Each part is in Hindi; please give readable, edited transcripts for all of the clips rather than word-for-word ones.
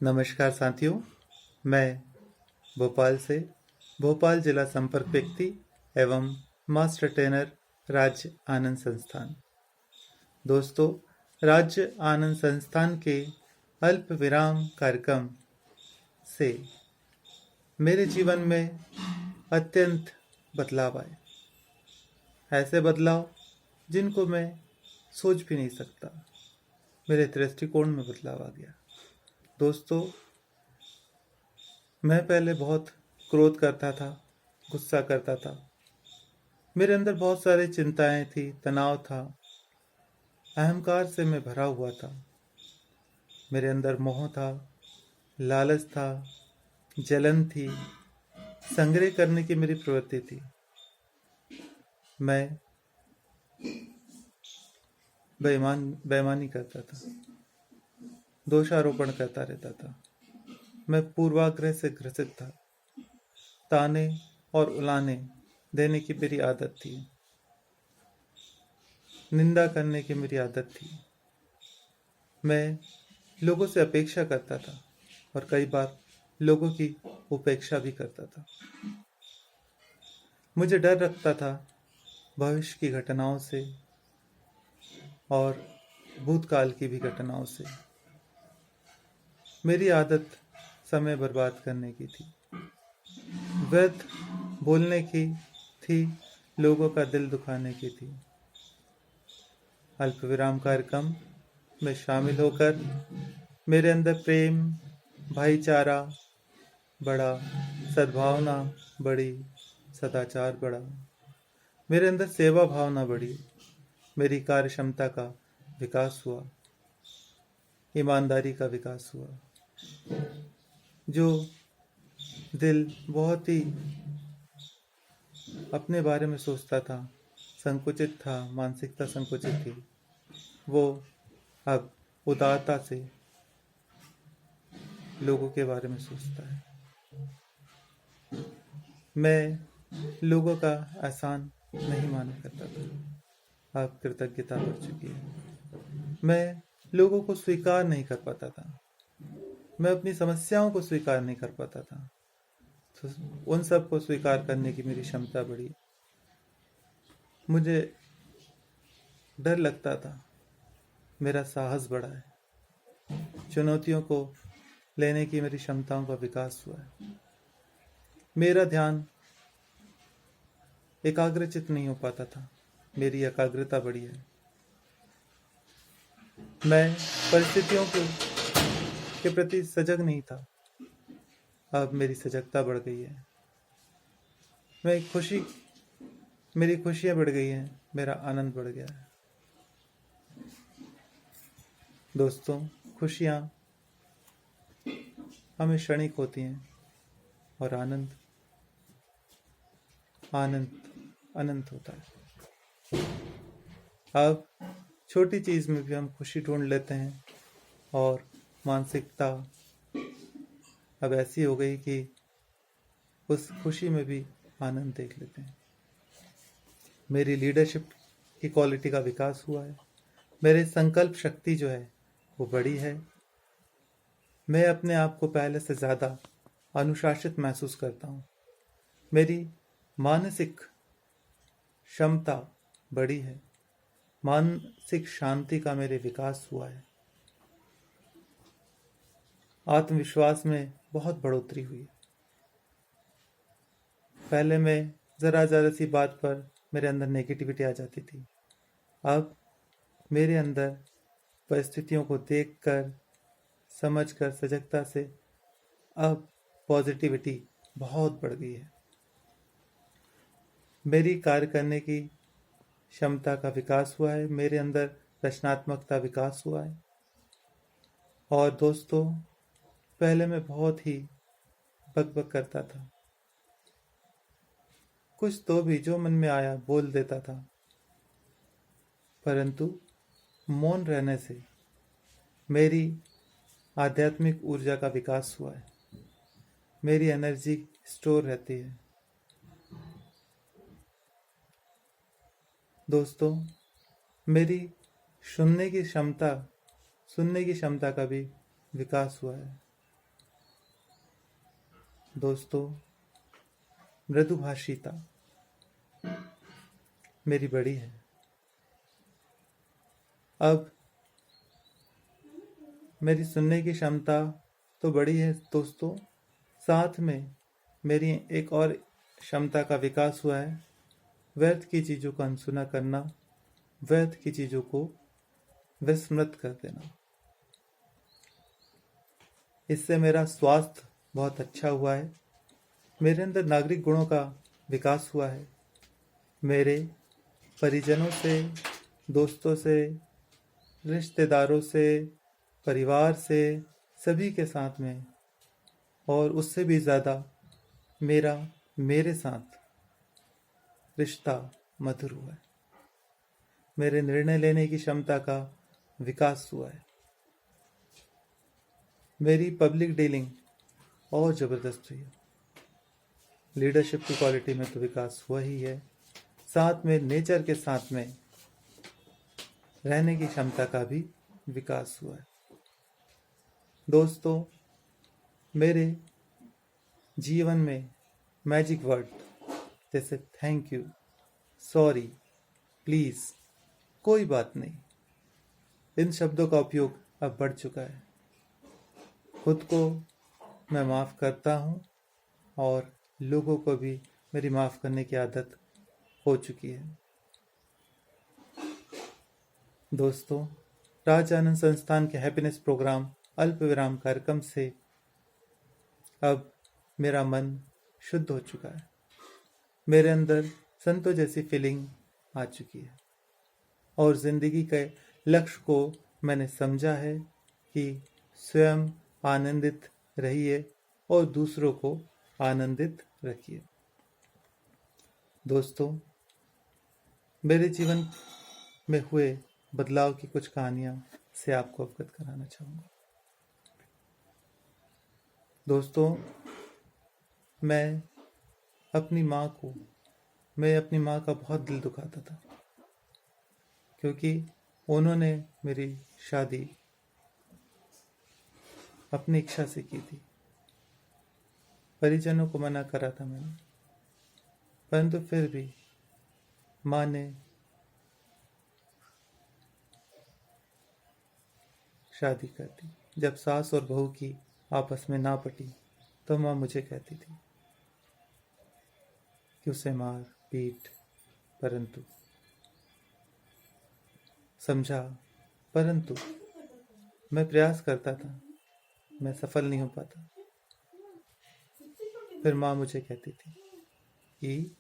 नमस्कार साथियों, मैं भोपाल से भोपाल जिला संपर्क व्यक्ति एवं मास्टर ट्रेनर राज्य आनंद संस्थान। दोस्तों, राज्य आनंद संस्थान के अल्प विराम कार्यक्रम से मेरे जीवन में अत्यंत बदलाव आए। ऐसे बदलाव जिनको मैं सोच भी नहीं सकता। मेरे दृष्टिकोण में बदलाव आ गया। दोस्तों, मैं पहले बहुत क्रोध करता था, गुस्सा करता था। मेरे अंदर बहुत सारी चिंताएं थी, तनाव था, अहंकार से मैं भरा हुआ था। मेरे अंदर मोह था, लालच था, जलन थी, संग्रह करने की मेरी प्रवृत्ति थी। मैं बेईमानी करता था, दोषारोपण करता रहता था। मैं पूर्वाग्रह से ग्रसित था। ताने और उलाने देने की मेरी आदत थी। निंदा करने की मेरी आदत थी। मैं लोगों से अपेक्षा करता था और कई बार लोगों की उपेक्षा भी करता था। मुझे डर लगता था भविष्य की घटनाओं से और भूतकाल की भी घटनाओं से। मेरी आदत समय बर्बाद करने की थी, व्यर्थ बोलने की थी, लोगों का दिल दुखाने की थी। अल्प विराम कार्यक्रम में शामिल होकर मेरे अंदर प्रेम, भाईचारा बढ़ा, सद्भावना बढ़ी, सदाचार बढ़ा। मेरे अंदर सेवा भावना बढ़ी, मेरी कार्य क्षमता का विकास हुआ, ईमानदारी का विकास हुआ। जो दिल बहुत ही अपने बारे में सोचता था, संकुचित था, मानसिकता संकुचित थी, वो अब उदारता से लोगों के बारे में सोचता है। मैं लोगों का एहसान नहीं माना करता था, अब कृतज्ञता बढ़ चुकी है। मैं लोगों को स्वीकार नहीं कर पाता था, मैं अपनी समस्याओं को स्वीकार नहीं कर पाता था, तो उन सब को स्वीकार करने की मेरी क्षमता बढ़ी। मुझे डर लगता था, मेरा साहस बढ़ा है। चुनौतियों को लेने की मेरी क्षमताओं का विकास हुआ है। मेरा ध्यान एकाग्रचित नहीं हो पाता था, मेरी एकाग्रता बढ़ी है। मैं परिस्थितियों के प्रति सजग नहीं था, अब मेरी सजगता बढ़ गई है। मेरी खुशियां बढ़ गई हैं, मेरा आनंद बढ़ गया है। दोस्तों, खुशियां हमें क्षणिक होती हैं और आनंद अनंत होता है। अब छोटी चीज में भी हम खुशी ढूंढ लेते हैं और मानसिकता अब ऐसी हो गई कि उस खुशी में भी आनंद देख लेते हैं। मेरी लीडरशिप की क्वालिटी का विकास हुआ है। मेरी संकल्प शक्ति जो है वो बढ़ी है। मैं अपने आप को पहले से ज़्यादा अनुशासित महसूस करता हूँ। मेरी मानसिक क्षमता बढ़ी है। मानसिक शांति का मेरे विकास हुआ है। आत्मविश्वास में बहुत बढ़ोतरी हुई है। पहले मैं ज़रा सी बात पर मेरे अंदर नेगेटिविटी आ जाती थी। अब मेरे अंदर परिस्थितियों को देखकर, समझकर, सजगता से अब पॉजिटिविटी बहुत बढ़ गई है। मेरी कार्य करने की क्षमता का विकास हुआ है। मेरे अंदर रचनात्मकता विकास हुआ है। और दोस्तों, पहले मैं बहुत ही बकबक करता था, कुछ तो भी जो मन में आया बोल देता था, परंतु मौन रहने से मेरी आध्यात्मिक ऊर्जा का विकास हुआ है। मेरी एनर्जी स्टोर रहती है। दोस्तों, मेरी सुनने की क्षमता का भी विकास हुआ है। दोस्तों, मृदुभाषिता मेरी बड़ी है। अब मेरी सुनने की क्षमता तो बड़ी है दोस्तों, साथ में मेरी एक और क्षमता का विकास हुआ है, व्यर्थ की चीज़ों को अनसुना करना, व्यर्थ की चीज़ों को विस्मृत कर देना। इससे मेरा स्वास्थ्य बहुत अच्छा हुआ है, मेरे अंदर नागरिक गुणों का विकास हुआ है, मेरे परिजनों से, दोस्तों से, रिश्तेदारों से, परिवार से, सभी के साथ में और उससे भी ज़्यादा मेरे साथ रिश्ता मधुर हुआ है। मेरे निर्णय लेने की क्षमता का विकास हुआ है। मेरी पब्लिक डीलिंग और ज़बरदस्त हुई है। लीडरशिप की क्वालिटी में तो विकास हुआ ही है, साथ में नेचर के साथ में रहने की क्षमता का भी विकास हुआ है। दोस्तों, मेरे जीवन में मैजिक वर्ड जैसे थैंक यू, सॉरी, प्लीज़, कोई बात नहीं, इन शब्दों का उपयोग अब बढ़ चुका है। खुद को मैं माफ़ करता हूँ और लोगों को भी मेरी माफ़ करने की आदत हो चुकी है। दोस्तों, राज आनंद संस्थान के हैप्पीनेस प्रोग्राम अल्प विराम कार्यक्रम से अब मेरा मन शुद्ध हो चुका है। मेरे अंदर संतों जैसी फीलिंग आ चुकी है और ज़िंदगी के लक्ष्य को मैंने समझा है कि स्वयं आनंदित रहिए और दूसरों को आनंदित रखिए। दोस्तों, मेरे जीवन में हुए बदलाव की कुछ कहानियां से आपको अवगत कराना चाहूँगा। दोस्तों, मैं अपनी माँ का बहुत दिल दुखाता था, क्योंकि उन्होंने मेरी शादी अपनी इच्छा से की थी। परिजनों को मना करा था मैंने, परंतु फिर भी माँ ने शादी कर दी। जब सास और बहू की आपस में ना पटी तो माँ मुझे कहती थी कि उसे मार पीट, परंतु समझा, परंतु मैं प्रयास करता था, मैं सफल नहीं हो पाता। फिर माँ मुझे कहती थी कि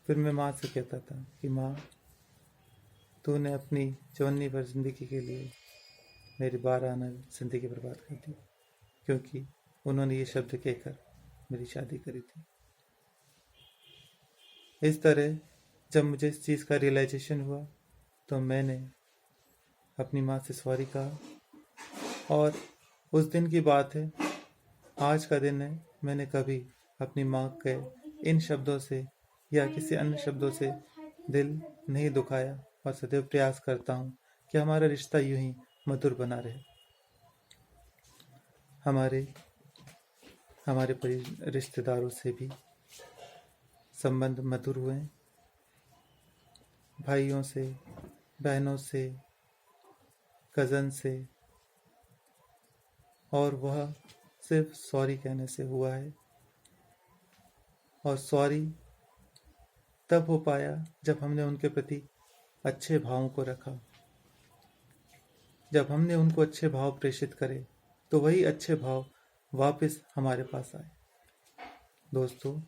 फिर मैं माँ से कहता था कि माँ, तूने अपनी जवानी भर जिंदगी के लिए मेरी 12 आना जिंदगी बर्बाद कर दी, क्योंकि उन्होंने ये शब्द कहकर मेरी शादी करी थी। इस तरह जब मुझे इस चीज़ का रियलाइजेशन हुआ तो मैंने अपनी माँ से सॉरी कहा, और उस दिन की बात है, आज का दिन है, मैंने कभी अपनी माँ के इन शब्दों से या किसी अन्य शब्दों से दिल नहीं दुखाया और सदैव प्रयास करता हूँ कि हमारा रिश्ता यूं ही मधुर बना रहे। हमारे रिश्तेदारों से भी संबंध मधुर हुए, भाइयों से, बहनों से, कज़न से, और वह सिर्फ सॉरी कहने से हुआ है। और सॉरी तब हो पाया जब हमने उनके प्रति अच्छे भावों को रखा। जब हमने उनको अच्छे भाव प्रेषित करे तो वही अच्छे भाव वापस हमारे पास आए। दोस्तों,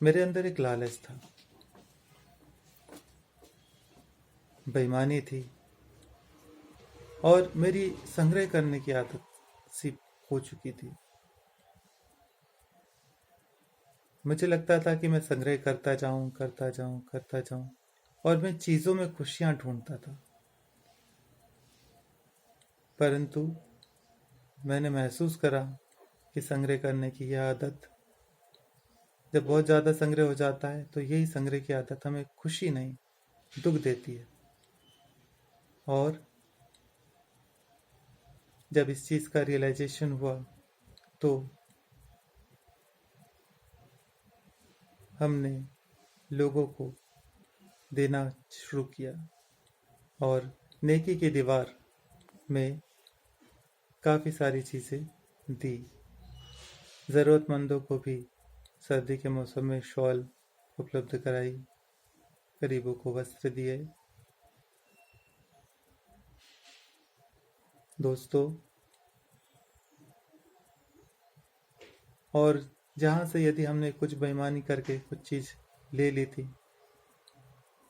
मेरे अंदर एक लालच था, बेईमानी थी और मेरी संग्रह करने की आदत सी हो चुकी थी। मुझे लगता था कि मैं संग्रह करता जाऊं और मैं चीज़ों में खुशियां ढूंढता था, परंतु मैंने महसूस करा कि संग्रह करने की यह आदत, जब बहुत ज़्यादा संग्रह हो जाता है तो यही संग्रह की आदत हमें खुशी नहीं, दुख देती है। और जब इस चीज़ का रियलाइजेशन हुआ तो हमने लोगों को देना शुरू किया और नेकी की दीवार में काफ़ी सारी चीज़ें दी। ज़रूरतमंदों को भी सर्दी के मौसम में शॉल उपलब्ध कराई, गरीबों को वस्त्र दिए। दोस्तों, और जहाँ से यदि हमने कुछ बेईमानी करके कुछ चीज़ ले ली थी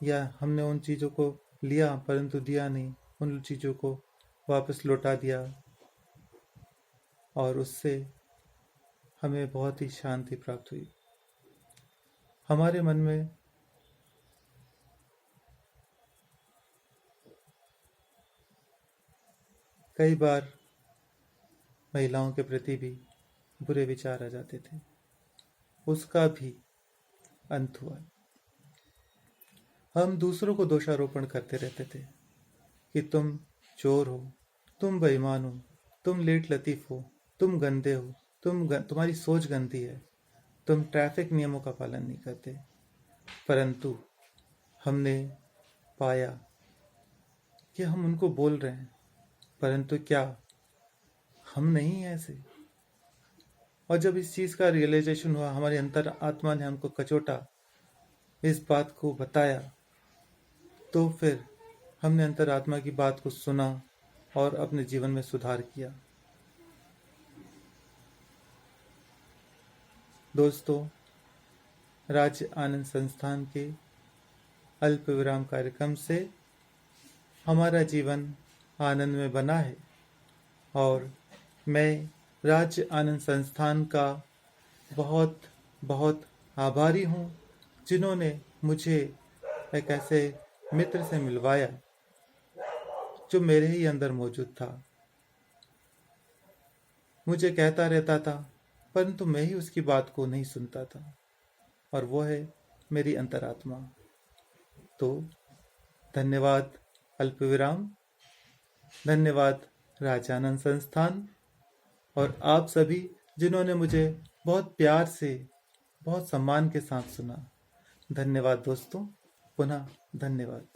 या हमने उन चीज़ों को लिया परंतु दिया नहीं, उन चीज़ों को वापस लौटा दिया और उससे हमें बहुत ही शांति प्राप्त हुई। हमारे मन में कई बार महिलाओं के प्रति भी बुरे विचार आ जाते थे, उसका भी अंत हुआ। हम दूसरों को दोषारोपण करते रहते थे कि तुम चोर हो, तुम बेईमान हो, तुम लेट लतीफ हो, तुम गंदे हो, तुम्हारी सोच गंदी है, तुम ट्रैफिक नियमों का पालन नहीं करते। परंतु हमने पाया कि हम उनको बोल रहे हैं, परंतु क्या हम नहीं हैं ऐसे? और जब इस चीज़ का रियलाइजेशन हुआ, हमारी अंतर आत्मा ने हमको कचोटा, इस बात को बताया, तो फिर हमने अंतरात्मा की बात को सुना और अपने जीवन में सुधार किया। दोस्तों, राज्य आनंद संस्थान के अल्प विराम कार्यक्रम से हमारा जीवन आनंद में बना है और मैं राज्य आनंद संस्थान का बहुत बहुत आभारी हूँ, जिन्होंने मुझे एक ऐसे मित्र से मिलवाया जो मेरे ही अंदर मौजूद था। मुझे कहता रहता था परंतु मैं ही उसकी बात को नहीं सुनता था, और वो है मेरी अंतरात्मा। तो धन्यवाद अल्पविराम, धन्यवाद राजानंद संस्थान और आप सभी जिन्होंने मुझे बहुत प्यार से, बहुत सम्मान के साथ सुना। धन्यवाद दोस्तों, पुनः धन्यवाद।